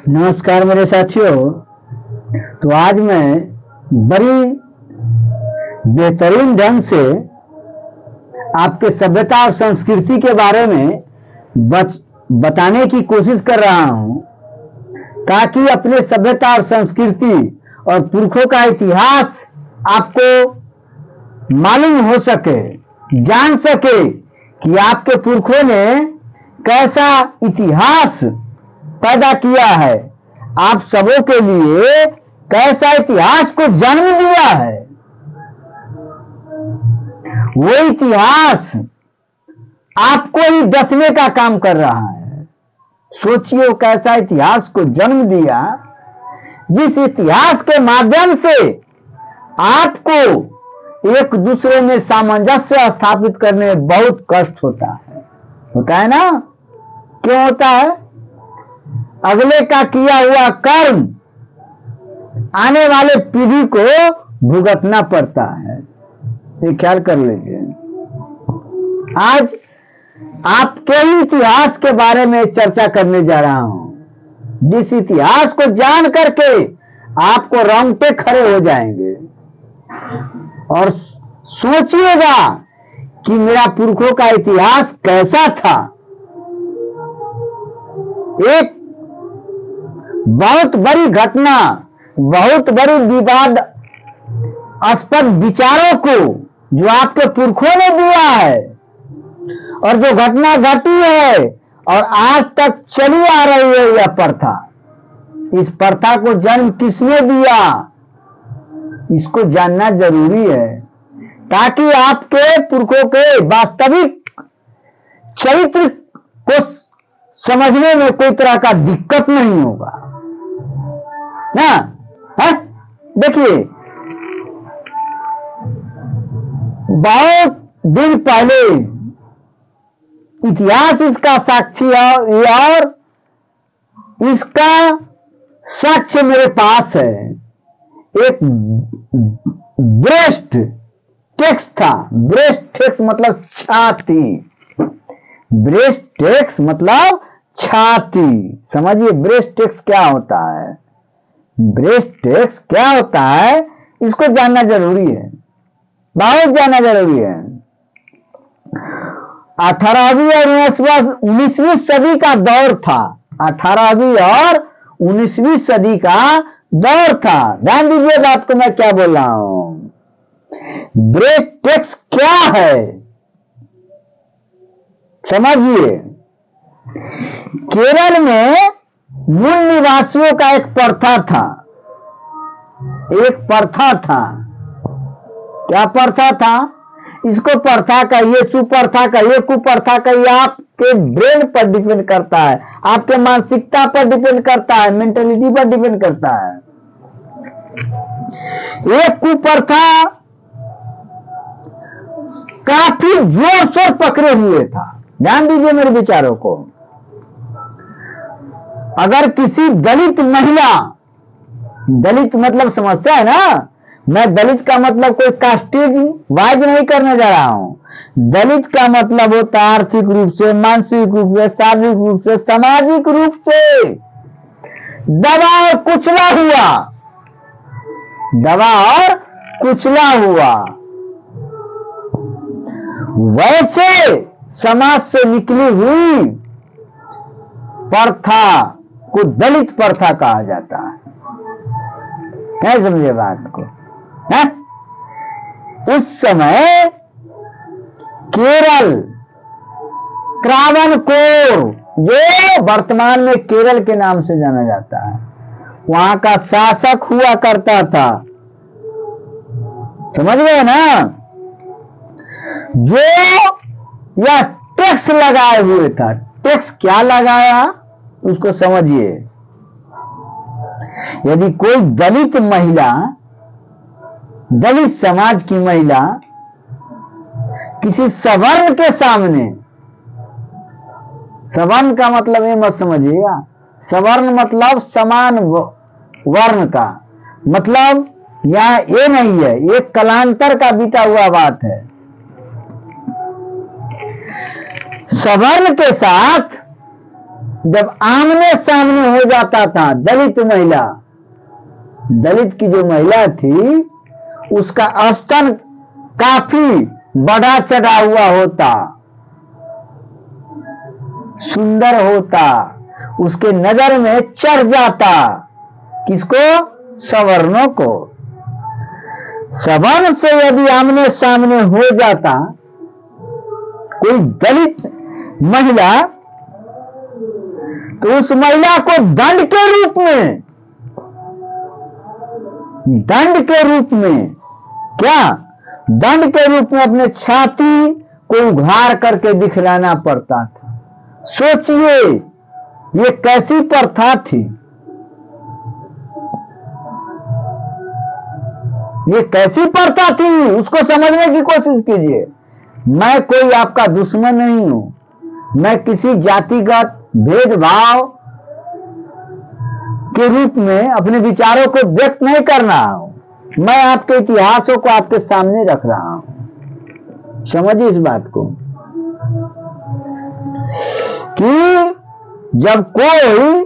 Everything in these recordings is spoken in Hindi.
नमस्कार मेरे साथियों। तो आज मैं बड़ी बेहतरीन ढंग से आपके सभ्यता और संस्कृति के बारे में बताने की कोशिश कर रहा हूं, ताकि अपने सभ्यता और संस्कृति और पुरखों का इतिहास आपको मालूम हो सके, जान सके कि आपके पुरखों ने कैसा इतिहास पैदा किया है, आप सबों के लिए कैसा इतिहास को जन्म दिया है। वो इतिहास आपको ही डसने का काम कर रहा है। सोचिए कैसा इतिहास को जन्म दिया, जिस इतिहास के माध्यम से आपको एक दूसरे में सामंजस्य स्थापित करने में बहुत कष्ट होता है ना? क्यों होता है? अगले का किया हुआ कर्म आने वाले पीढ़ी को भुगतना पड़ता है। ये ख्याल कर लीजिए। आज आपके ही इतिहास के बारे में चर्चा करने जा रहा हूं, जिस इतिहास को जान करके आपको रोंगटे खड़े हो जाएंगे और सोचिएगा कि मेरा पुरखों का इतिहास कैसा था। एक बहुत बड़ी घटना, बहुत बड़ी विवादास्पद विचारों को जो आपके पुरखों ने दिया है, और जो घटना घटी है और आज तक चली आ रही है यह प्रथा, इस प्रथा को जन्म किसने दिया, इसको जानना जरूरी है, ताकि आपके पुरखों के वास्तविक चरित्र को समझने में कोई तरह का दिक्कत नहीं होगा ना। है? देखिए, बहुत दिन पहले इतिहास इसका साक्षी है, और इसका साक्ष्य मेरे पास है। एक ब्रेस्ट टेक्स्ट था। ब्रेस्ट टेक्स्ट मतलब छाती। ब्रेस्ट टेक्स्ट मतलब छाती। समझिए ब्रेस्ट टेक्स्ट क्या होता है। ब्रेस्ट टेक्स्ट क्या होता है, इसको जानना जरूरी है, बहुत जानना जरूरी है। 18वीं और 19वीं सदी का दौर था। 18वीं और 19वीं सदी का दौर था। ध्यान दीजिए बात को, मैं क्या बोल रहा हूं। ब्रेस्ट टेक्स्ट क्या है समझिए। केरल में मूल निवासियों का एक प्रथा था। एक प्रथा था। क्या प्रथा था? इसको प्रथा कहिए, सुप्रथा कहिए, कुप्रथा कहिए, आपके ब्रेन पर डिपेंड करता है, आपके मानसिकता पर डिपेंड करता है, मेंटेलिटी पर डिपेंड करता है। एक कुप्रथा काफी जोर शोर पकड़े हुए था। ध्यान दीजिए मेरे विचारों को। अगर किसी दलित महिला, दलित मतलब समझते हैं ना, मैं दलित का मतलब कोई कास्टेज वाइज नहीं करने जा रहा हूं। दलित का मतलब होता है आर्थिक रूप से, मानसिक रूप से, शारीरिक रूप से, सामाजिक रूप से दबा और कुचला हुआ, दबा और कुचला हुआ। वैसे समाज से निकली हुई प्रथा को दलित प्रथा कहा जाता है। नहीं समझे बात को? है? उस समय केरल, त्रावणकोर, जो वर्तमान में केरल के नाम से जाना जाता है, वहां का शासक हुआ करता था। समझ गए ना? जो यह टैक्स लगाए हुए था। टैक्स क्या लगाया उसको समझिए। यदि कोई दलित महिला, दलित समाज की महिला किसी सवर्ण के सामने, सवर्ण का मतलब ये मत समझिएगा, सवर्ण मतलब समान वर्ण का मतलब यहां ये नहीं है, ये कलांतर का बीता हुआ बात है। सवर्ण के साथ जब आमने सामने हो जाता था दलित महिला, दलित की जो महिला थी उसका स्तन काफी बढ़ा चढ़ा हुआ होता, सुंदर होता, उसके नजर में चढ़ जाता। किसको? सवर्णों को। सवर्ण से यदि आमने सामने हो जाता कोई दलित महिला तो उस महिला को दंड के रूप में, दंड के रूप में, क्या दंड के रूप में अपने छाती को उघाड़ करके दिखलाना पड़ता था। सोचिए ये कैसी प्रथा थी, ये कैसी प्रथा थी, उसको समझने की कोशिश कीजिए। मैं कोई आपका दुश्मन नहीं हूं, मैं किसी जातिगत भेदभाव के रूप में अपने विचारों को व्यक्त नहीं कर रहा हूं, मैं आपके इतिहासों को आपके सामने रख रहा हूं। समझिए इस बात को कि जब कोई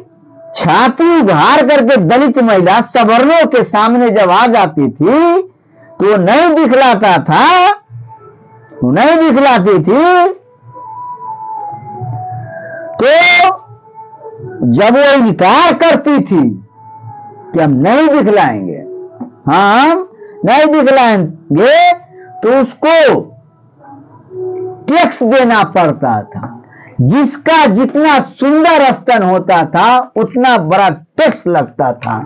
छाती उघाड़ करके दलित महिला सवर्णों के सामने जब आ जाती थी तो नहीं दिखलाता था, नहीं दिखलाती थी, तो जब वो इनकार करती थी कि हम नहीं दिखलाएंगे, हम नहीं दिखलाएंगे, तो उसको टैक्स देना पड़ता था। जिसका जितना सुंदर स्तन होता था उतना बड़ा टैक्स लगता था।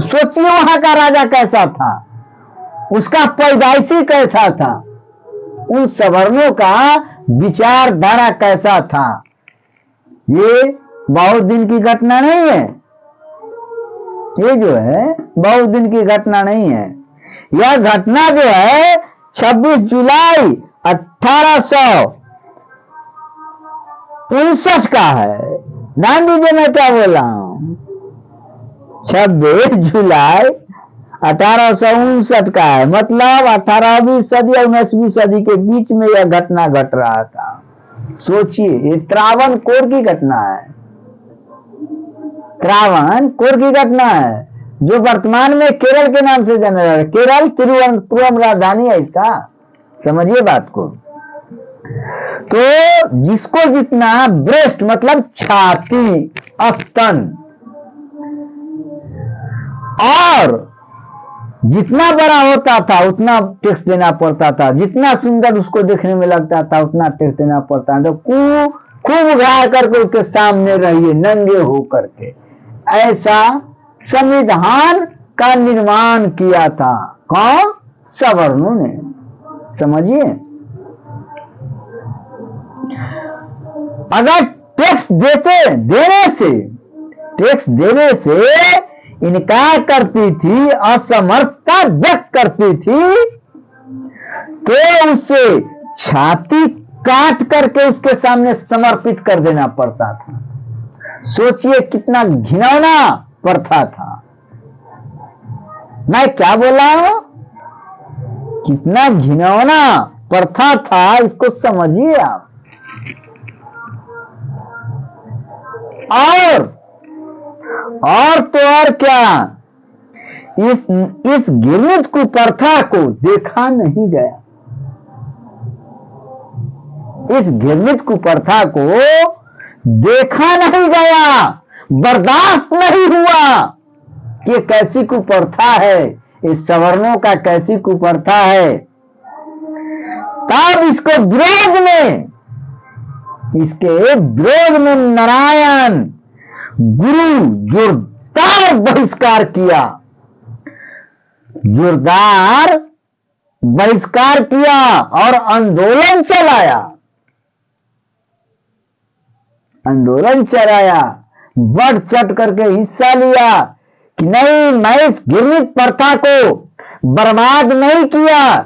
सोचिए वहां का राजा कैसा था, उसका पैदाइशी कैसा था, उन सवर्णों का विचारधारा कैसा था। ये बहुत दिन की घटना नहीं है, ये जो है बहुत दिन की घटना नहीं है। यह घटना जो है 26 जुलाई 1859 का है। ध्यान दीजिए मैं क्या बोल रहा हूं, 26 जुलाई 1859 का है, मतलब 18वीं सदी और 19वीं सदी के बीच में यह घटना घट रहा था। सोचिए ये त्रावणकोर की घटना है, त्रावणकोर की घटना है जो वर्तमान में केरल के नाम से जाना जाता है। केरल तिरुवनंतपुरम राजधानी है इसका, समझिए बात को। तो जिसको जितना ब्रेस्ट मतलब छाती, स्तन, और जितना बड़ा होता था उतना टैक्स देना पड़ता था, जितना सुंदर उसको देखने में लगता था उतना टैक्स देना पड़ता था। तो खूब उघाड़ करके उसके सामने रहिए नंगे होकर के, ऐसा संविधान का निर्माण किया था। कौन? सवर्णों ने। समझिए, अगर टैक्स देने से इनकार करती थी, असमर्थता व्यक्त करती थी, तो उसे छाती काट करके उसके सामने समर्पित कर देना पड़ता था। सोचिए कितना घिनौना प्रथा था। मैं क्या बोला हूं, कितना घिनौना प्रथा था, इसको समझिए आप। और तो और क्या, इस घृणित कुप्रथा को देखा नहीं गया, इस घृणित कुप्रथा को देखा नहीं गया, बर्दाश्त नहीं हुआ कि कैसी कुप्रथा है, इस सवर्णों का कैसी कुप्रथा है। तब इसके विरोध में नारायण गुरु जोरदार बहिष्कार किया, जोरदार बहिष्कार किया और आंदोलन चलाया, आंदोलन चलाया, बढ़ चढ़ करके हिस्सा लिया कि नहीं, मैं इस घृणित प्रथा को बर्बाद नहीं किया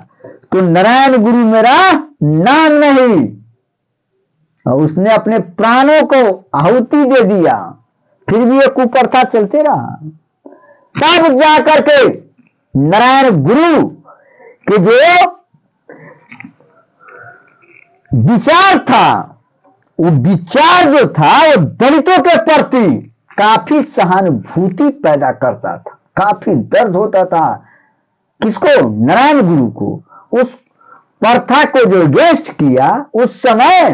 तो नारायण गुरु मेरा नाम नहीं। और उसने अपने प्राणों को आहुति दे दिया, फिर भी ये कुप्रथा चलते रहा। तब जाकर के नारायण गुरु के जो विचार था वो विचार जो था वो दलितों के प्रति काफी सहानुभूति पैदा करता था, काफी दर्द होता था। किसको? नारायण गुरु को। उस प्रथा को जो अगेंस्ट किया उस समय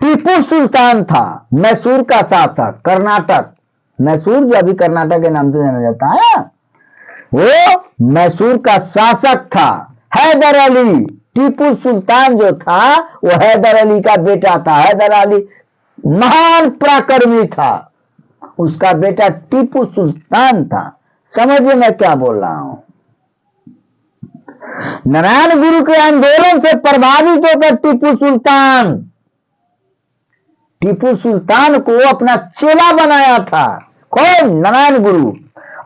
टीपू सुल्तान था, मैसूर का शासक, कर्नाटक, मैसूर जो अभी कर्नाटक के नाम से जाना जाता है, वो मैसूर का शासक था हैदर अली। टीपू सुल्तान जो था वो हैदर अली का बेटा था। हैदर अली महान पराक्रमी था, उसका बेटा टीपू सुल्तान था। समझिए मैं क्या बोल रहा हूं। नारायण गुरु के आंदोलन से प्रभावित होकर टीपू सुल्तान को अपना चेला बनाया था। कौन? नारायण गुरु।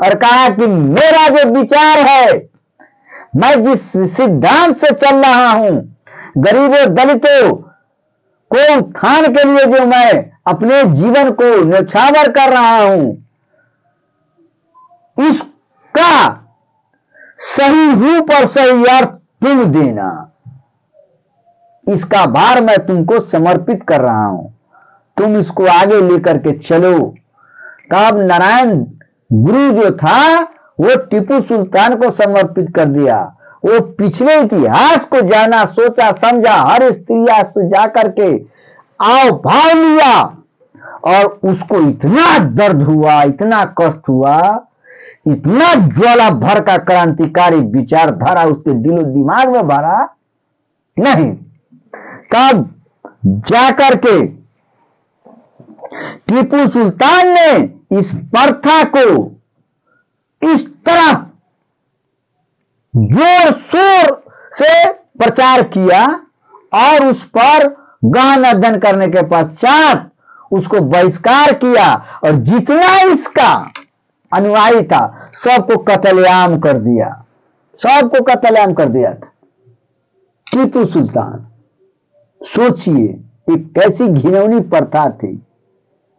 और कहा कि मेरा जो विचार है, मैं जिस सिद्धांत से चल रहा हूं, गरीबों दलितों को उत्थान के लिए जो मैं अपने जीवन को न्यौछावर कर रहा हूं, इसका सही रूप और सही अर्थ तुम देना। इसका भार मैं तुमको समर्पित कर रहा हूं, तुम इसको आगे लेकर के चलो। तब नारायण गुरु जो था वो टीपू सुल्तान को समर्पित कर दिया। वो पिछले इतिहास को जाना, सोचा समझा, हर स्त्री पे जाकर के आओ भाव लिया, और उसको इतना दर्द हुआ, इतना कष्ट हुआ, इतना ज्वाला भर का क्रांतिकारी विचारधारा उसके दिलो दिमाग में भरा नहीं। तब जाकर के टीपू सुल्तान ने इस प्रथा को इस तरह जोर शोर से प्रचार किया, और उस पर गहन अध्ययन करने के पश्चात उसको बहिष्कार किया, और जितना इसका अनुयायी था सबको कत्लेआम कर दिया, सबको कत्लेआम कर दिया था टीपू सुल्तान। सोचिए एक कैसी घिनौनी प्रथा थी।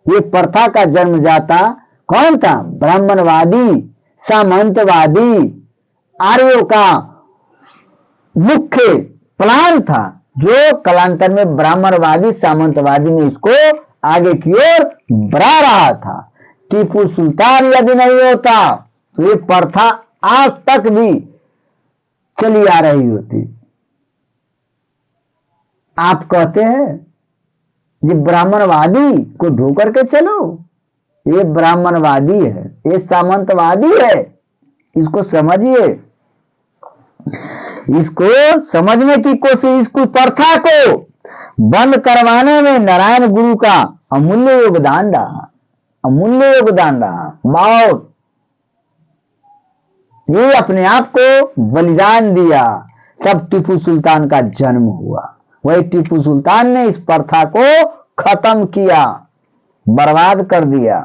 ये प्रथा का जन्मदाता कौन था? ब्राह्मणवादी, सामंतवादी आर्यों का मुख्य प्लान था, जो कालांतर में ब्राह्मणवादी सामंतवादी में इसको आगे की ओर बढ़ा रहा था। टीपू सुल्तान यदि नहीं होता तो ये प्रथा आज तक भी चली आ रही होती। आप कहते हैं ये ब्राह्मणवादी को ढोकर के चलो, ये ब्राह्मणवादी है, ये सामंतवादी है। इसको समझिए, इसको समझने की कोशिश, इसको प्रथा को बंद करवाने में नारायण गुरु का अमूल्य योगदान रहा, अमूल्य योगदान रहा। बहुत ये अपने आप को बलिदान दिया, सब टीपू सुल्तान का जन्म हुआ। वही टीपू सुल्तान ने इस प्रथा को खत्म किया, बर्बाद कर दिया।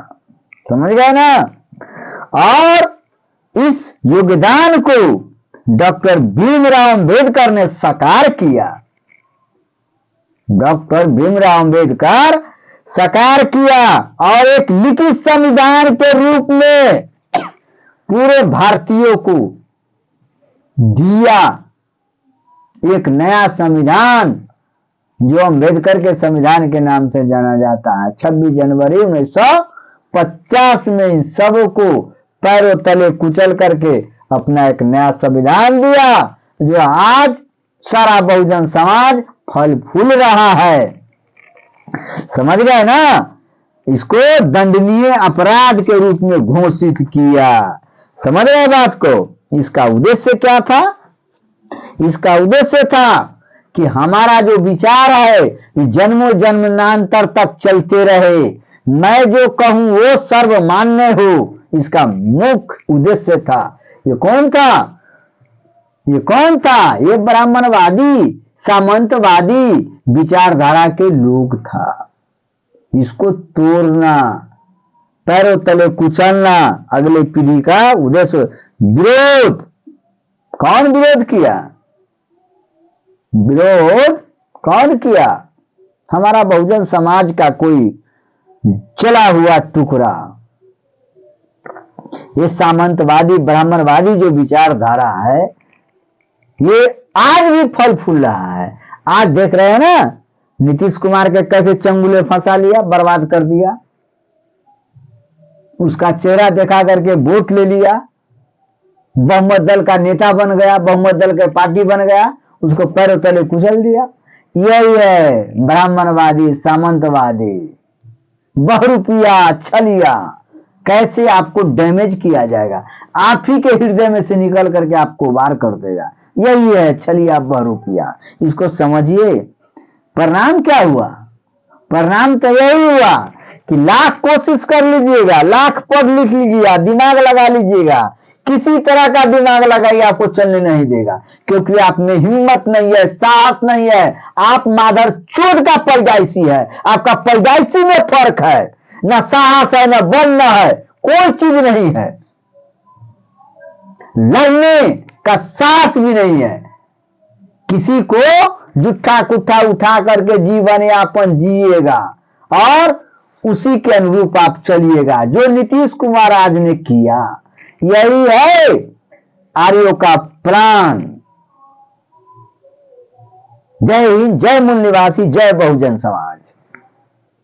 समझ गए ना? और इस योगदान को डॉक्टर भीमराव अंबेडकर ने साकार किया। डॉक्टर भीमराव अंबेडकर साकार किया और एक लिखित संविधान के रूप में पूरे भारतीयों को दिया। एक नया संविधान जो अंबेडकर के संविधान के नाम से जाना जाता है। 26 जनवरी 1950 में इन सबको पैरों तले कुचल करके अपना एक नया संविधान दिया, जो आज सारा बहुजन समाज फल फूल रहा है। समझ गए ना? इसको दंडनीय अपराध के रूप में घोषित किया। समझ रहे बात को? इसका उद्देश्य क्या था? इसका उद्देश्य था कि हमारा जो विचार है ये जन्मों जन्मांतर तक चलते रहे, मैं जो कहूं वो सर्वमान्य हो। इसका मुख्य उद्देश्य था। ये कौन था? ये कौन था? ये ब्राह्मणवादी सामंतवादी विचारधारा के लोग था। इसको तोड़ना, पैरों तले कुचलना अगले पीढ़ी का उद्देश्य। विरोध कौन विरोध किया? विरोध कौन किया? हमारा बहुजन समाज का कोई चला हुआ टुकड़ा। ये सामंतवादी ब्राह्मणवादी जो विचारधारा है ये आज भी फल फूल रहा है। आज देख रहे हैं ना, नीतीश कुमार के कैसे चंगुले फंसा लिया, बर्बाद कर दिया, उसका चेहरा दिखा करके वोट ले लिया, बहुमत दल का नेता बन गया, बहुमत दल के पार्टी बन गया, उसको पैरों तले कुचल दिया। यही है ब्राह्मणवादी, सामंतवादी, बहुरूपिया, छलिया, कैसे आपको डैमेज किया जाएगा, आप ही के हृदय में से निकल करके आपको वार कर देगा। यही है छलिया, बहुरूपिया, इसको समझिए। परिणाम क्या हुआ? परिणाम तो यही हुआ कि लाख कोशिश कर लीजिएगा, लाख पढ़ लिख लीजिएगा, दिमाग लगा लीजिएगा, किसी तरह का दिमाग लगाइए, आपको चलने नहीं देगा, क्योंकि आप में हिम्मत नहीं है, साहस नहीं है, आप माधर चोद का पैदाइशी है, आपका पैदाइशी में फर्क है, न साहस है, न बल न है, कोई चीज नहीं है, लड़ने का साहस भी नहीं है, किसी को जुट्ठा कुट्ठा उठा करके जीवन यापन जिएगा और उसी के अनुरूप आप चलिएगा, जो नीतीश कुमार आज ने किया। यही है आर्यों का प्राण। जय हिंद, जय मूल निवासी, जय बहुजन समाज।